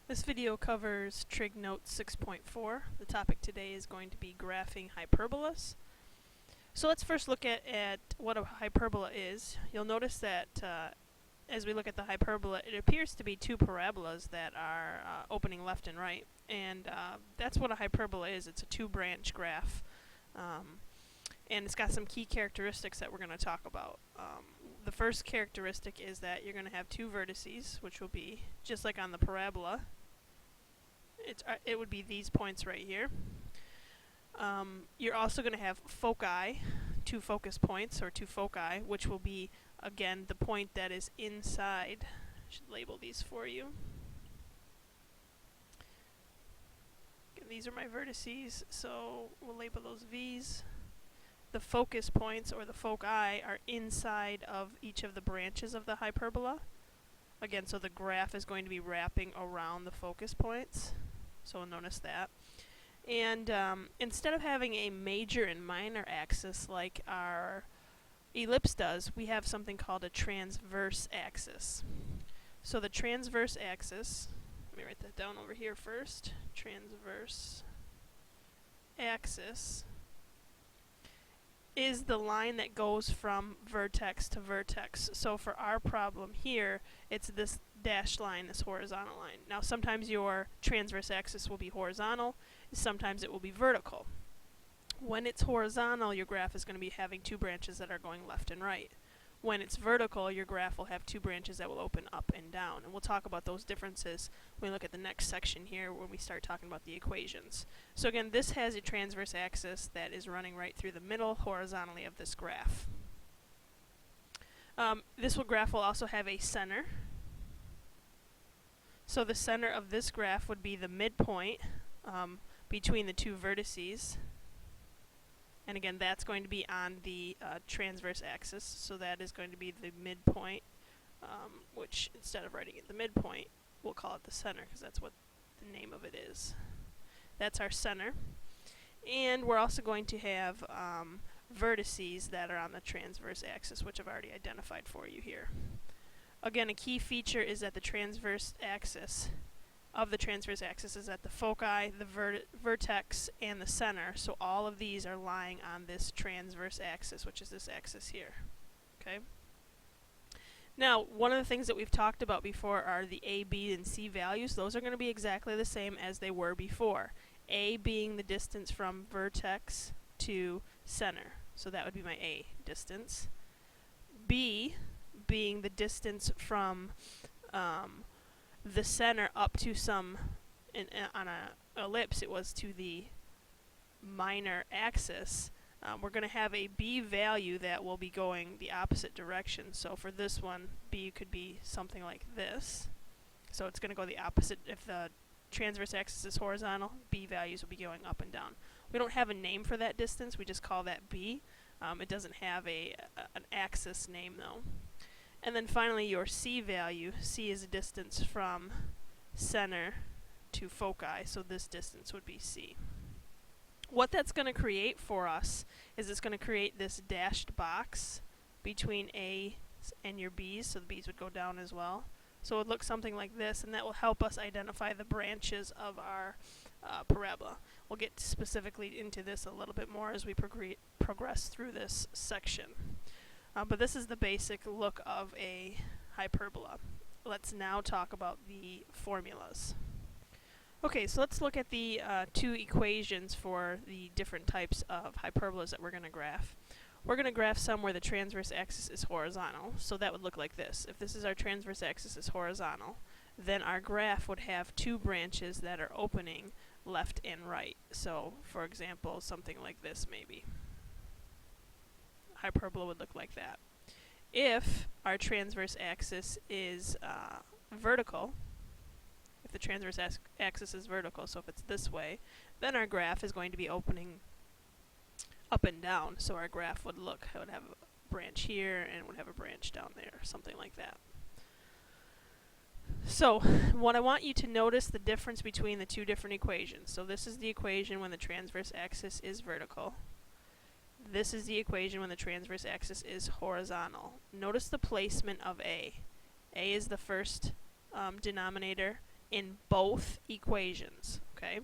This video covers Trig Note 6.4. The topic today is going to be graphing hyperbolas. So let's first look at what a hyperbola is. You'll notice that as we look at the hyperbola, it appears to be two parabolas that are opening left and right. And that's what a hyperbola is. It's a two-branch graph. And it's got some key characteristics that we're going to talk about. The first characteristic is that you're going to have two vertices, which will be, just like on the parabola, it would be these points right here. You're also going to have foci, two focus points, or two foci, which will be, again, the point that is inside. I should label these for you. Again, these are my vertices, so we'll label those V's. The focus points, or the foci, are inside of each of the branches of the hyperbola. Again, so the graph is going to be wrapping around the focus points. So we'll notice that. And instead of having a major and minor axis like our ellipse does, we have something called a transverse axis. So the transverse axis, let me write that down over here first. Transverse axis is the line that goes from vertex to vertex. So for our problem here, it's this dashed line, this horizontal line. Now sometimes your transverse axis will be horizontal, sometimes it will be vertical. When it's horizontal, your graph is going to be having two branches that are going left and right. When it's vertical, your graph will have two branches that will open up and down. And we'll talk about those differences when we look at the next section here when we start talking about the equations. So again, this has a transverse axis that is running right through the middle horizontally of this graph. This graph will also have a center. So the center of this graph would be the midpoint between the two vertices. And again, that's going to be on the transverse axis, so that is going to be the midpoint, which instead of writing it the midpoint, we'll call it the center, because that's what the name of it is. That's our center. And we're also going to have vertices that are on the transverse axis, which I've already identified for you here. Again, a key feature is that the transverse axis is at the foci, the vertex, and the center. So all of these are lying on this transverse axis, which is this axis here. Okay. Now, one of the things that we've talked about before are the A, B, and C values. Those are going to be exactly the same as they were before. A being the distance from vertex to center. So that would be my A distance. B being the distance from the center up to some, on an ellipse it was to the minor axis. We're going to have a B value that will be going the opposite direction. So for this one, B could be something like this. So it's going to go the opposite. If the transverse axis is horizontal, B values will be going up and down. We don't have a name for that distance, we just call that B. It doesn't have an axis name though. And then finally your C value. C is a distance from center to foci, so this distance would be C. What that's going to create for us is it's going to create this dashed box between A and your B's, so the B's would go down as well. So it would look something like this, and that will help us identify the branches of our parabola. We'll get specifically into this a little bit more as we progress through this section. But this is the basic look of a hyperbola. Let's now talk about the formulas. Okay, so let's look at the two equations for the different types of hyperbolas that we're going to graph. We're going to graph some where the transverse axis is horizontal, so that would look like this. If this is our transverse axis is horizontal, then our graph would have two branches that are opening left and right. So, for example, something like this maybe. Hyperbola would look like that. If our transverse axis is vertical, if the transverse axis is vertical, so if it's this way, then our graph is going to be opening up and down. So our graph would have a branch here and it would have a branch down there, something like that. So what I want you to notice the difference between the two different equations. So this is the equation when the transverse axis is vertical. This is the equation when the transverse axis is horizontal. Notice the placement of A. A is the first denominator, in both equations, okay?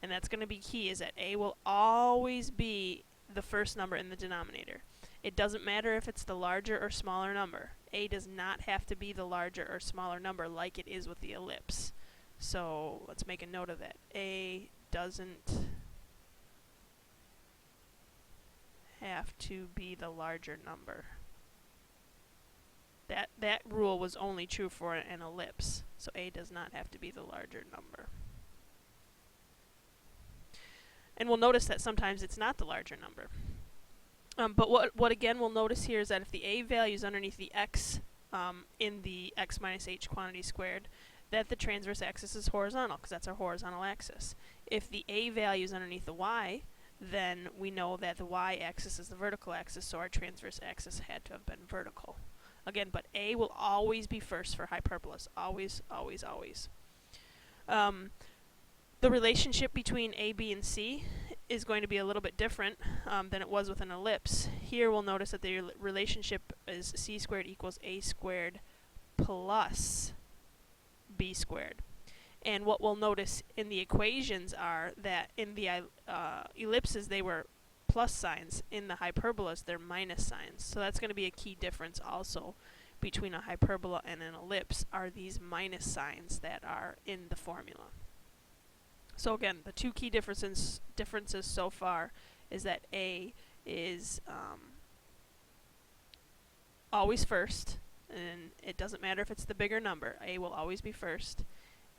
And that's going to be key, is that a will always be the first number in the denominator. It doesn't matter if it's the larger or smaller number. A does not have to be the larger or smaller number like it is with the ellipse. So let's make a note of that. A doesn't have to be the larger number. That rule was only true for an ellipse. So A does not have to be the larger number. And we'll notice that sometimes it's not the larger number. But what again we'll notice here is that if the a value is underneath the x in the x minus h quantity squared, that the transverse axis is horizontal, because that's our horizontal axis. If the a value is underneath the y, then we know that the y-axis is the vertical axis, so our transverse axis had to have been vertical. Again, but a will always be first for hyperbolas. Always, always, always. The relationship between a, b, and c is going to be a little bit different than it was with an ellipse. Here we'll notice that the relationship is c squared equals a squared plus b squared. And what we'll notice in the equations are that in the ellipses they were plus signs. In the hyperbolas they're minus signs. So that's going to be a key difference also between a hyperbola and an ellipse, are these minus signs that are in the formula. So again, the two key differences so far is that a is always first, and it doesn't matter if it's the bigger number, a will always be first,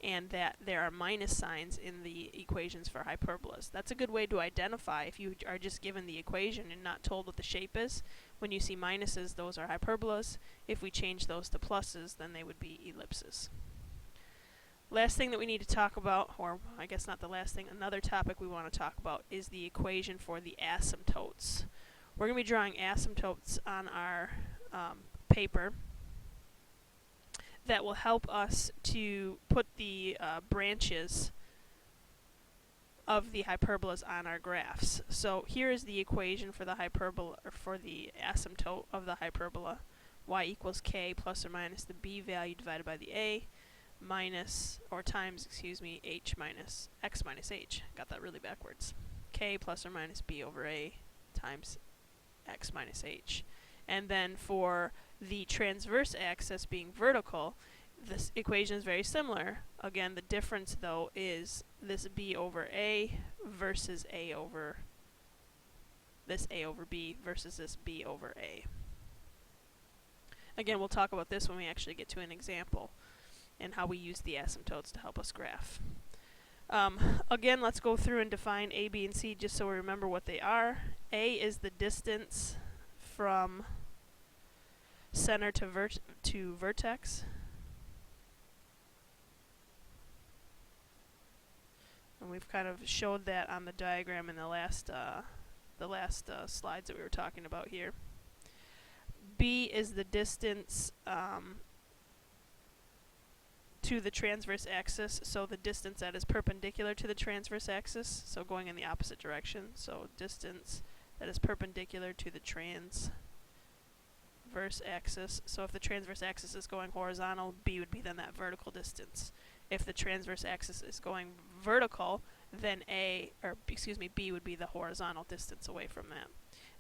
and that there are minus signs in the equations for hyperbolas. That's a good way to identify if you are just given the equation and not told what the shape is. When you see minuses, those are hyperbolas. If we change those to pluses, then they would be ellipses. Last thing that we need to talk about, or I guess not the last thing, another topic we want to talk about is the equation for the asymptotes. We're going to be drawing asymptotes on our paper that will help us to put the branches of the hyperbolas on our graphs. So here is the equation for the hyperbola, or for the asymptote of the hyperbola. Y equals k plus or minus the b value divided by the a, minus, or times, excuse me, h minus x minus h. Got that really backwards. K plus or minus b over a times x minus h. And then for the transverse axis being vertical, this equation is very similar. Again, the difference though is this b over a versus a over this a over b versus this b over a. Again, we'll talk about this when we actually get to an example and how we use the asymptotes to help us graph. Again, let's go through and define a, b, and c just so we remember what they are. A is the distance from center to vertex. And we've kind of showed that on the diagram in the last slides that we were talking about here. B is the distance to the transverse axis, so the distance that is perpendicular to the transverse axis, so going in the opposite direction. So distance that is perpendicular to the transverse axis. So if the transverse axis is going horizontal, b would be then that vertical distance. If the transverse axis is going vertical, then b would be the horizontal distance away from that.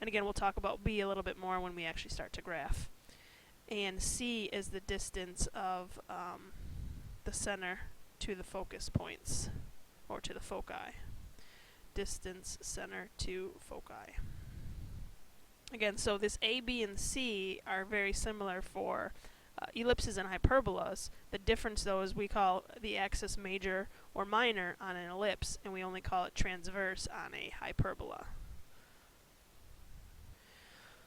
And again, we'll talk about b a little bit more when we actually start to graph. And c is the distance of the center to the focus points, or to the foci. Distance center to foci. Again, so this a, b, and c are very similar for ellipses and hyperbolas. The difference though is we call the axis major or minor on an ellipse, and we only call it transverse on a hyperbola.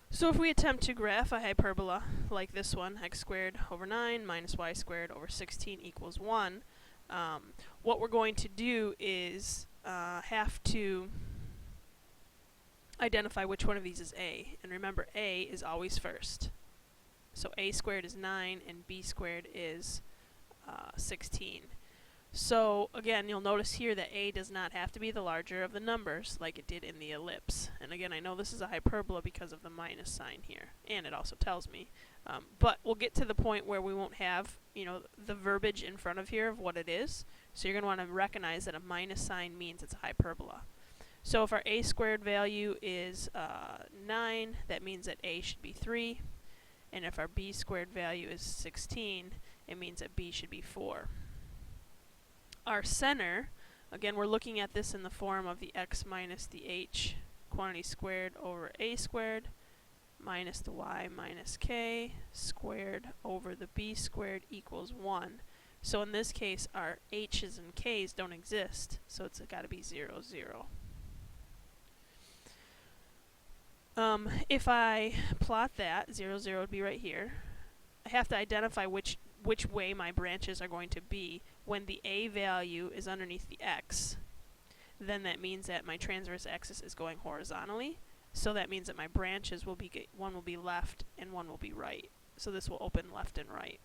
So if we attempt to graph a hyperbola like this one, x squared over 9 minus y squared over 16 equals 1, what we're going to do is have to identify which one of these is a. And remember, a is always first. So a squared is 9 and b squared is 16. So again, you'll notice here that a does not have to be the larger of the numbers like it did in the ellipse. And again, I know this is a hyperbola because of the minus sign here, and it also tells me. But we'll get to the point where we won't have, the verbiage in front of here of what it is. So you're going to want to recognize that a minus sign means it's a hyperbola. So if our a squared value is 9, that means that a should be 3. And if our b squared value is 16, it means that b should be 4. Our center, again, we're looking at this in the form of the x minus the h quantity squared over a squared minus the y minus k squared over the b squared equals 1. So in this case, our h's and k's don't exist, so it's got to be 0, 0. If I plot that, 0, 0 would be right here. I have to identify which way my branches are going to be. When the a value is underneath the x, then that means that my transverse axis is going horizontally. So that means that my branches will be, one will be left and one will be right. So this will open left and right.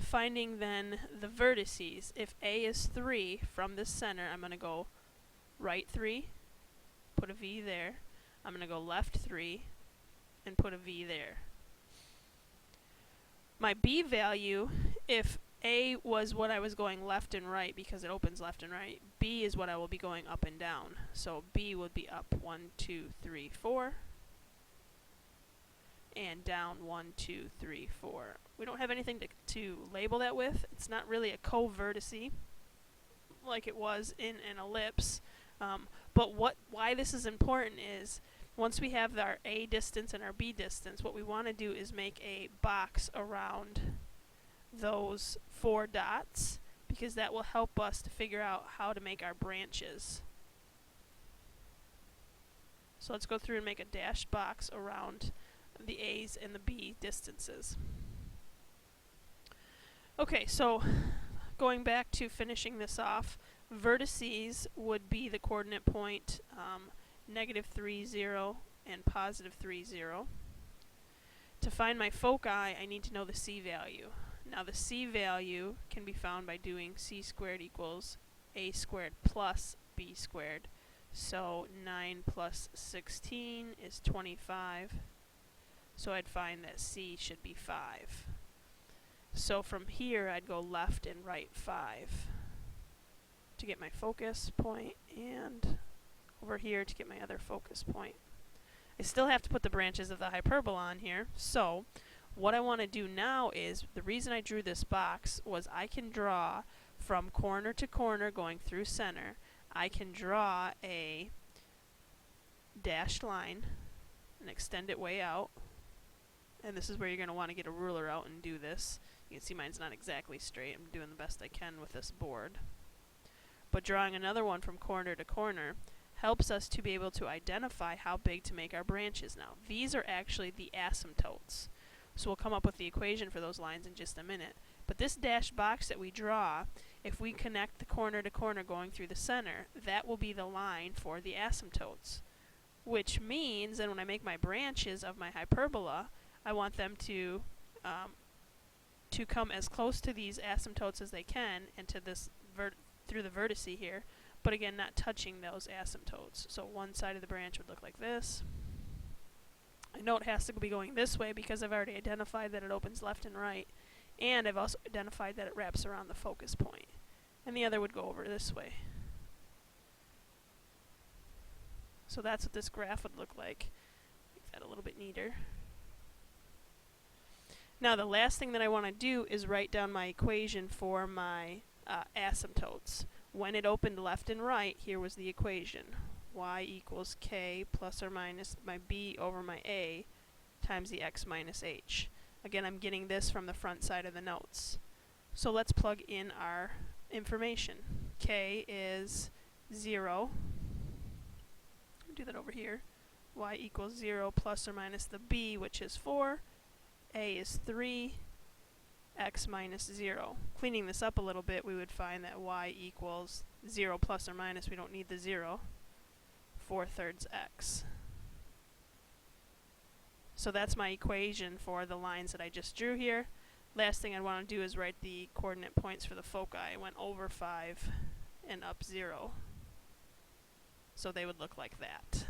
Finding then the vertices. If a is 3 from this center, I'm going to go right 3, put a v there. I'm going to go left 3 and put a v there. My b value, if a was what I was going left and right because it opens left and right, b is what I will be going up and down. So b would be up 1, 2, 3, 4, and down 1, 2, 3, 4. We don't have anything to label that with. It's not really a co-vertice like it was in an ellipse. But why this is important is once we have our a distance and our b distance, what we want to do is make a box around those 4 dots, because that will help us to figure out how to make our branches. So let's go through and make a dashed box around the a's and the b distances. Okay, so going back to finishing this off, vertices would be the coordinate point -3, 0 and +3, 0. To find my foci, I need to know the c value. Now the c value can be found by doing c squared equals a squared plus b squared. So 9 plus 16 is 25. So I'd find that c should be 5. So from here I'd go left and right 5 to get my focus point, and over here to get my other focus point. I still have to put the branches of the hyperbola on here, so what I want to do now is, the reason I drew this box was I can draw from corner to corner going through center. I can draw a dashed line and extend it way out, and this is where you're going to want to get a ruler out and do this. You can see mine's not exactly straight. I'm doing the best I can with this board. But drawing another one from corner to corner helps us to be able to identify how big to make our branches now. These are actually the asymptotes. So we'll come up with the equation for those lines in just a minute. But this dashed box that we draw, if we connect the corner to corner going through the center, that will be the line for the asymptotes. Which means that when I make my branches of my hyperbola, I want them to come as close to these asymptotes as they can, and to this through the vertice here, but again not touching those asymptotes. So one side of the branch would look like this. I know it has to be going this way because I've already identified that it opens left and right, and I've also identified that it wraps around the focus point. And the other would go over this way. So that's what this graph would look like. Make that a little bit neater. Now the last thing that I want to do is write down my equation for my asymptotes. When it opened left and right, here was the equation. Y equals k plus or minus my b over my a times the x minus h. Again, I'm getting this from the front side of the notes. So let's plug in our information. K is 0. I'll do that over here. Y equals 0 plus or minus the b, which is 4. A is 3. X minus 0. Cleaning this up a little bit, we would find that y equals 0 plus or minus, we don't need the 0, 4/3 x. So that's my equation for the lines that I just drew here. Last thing I want to do is write the coordinate points for the foci. I went over 5 and up 0. So they would look like that.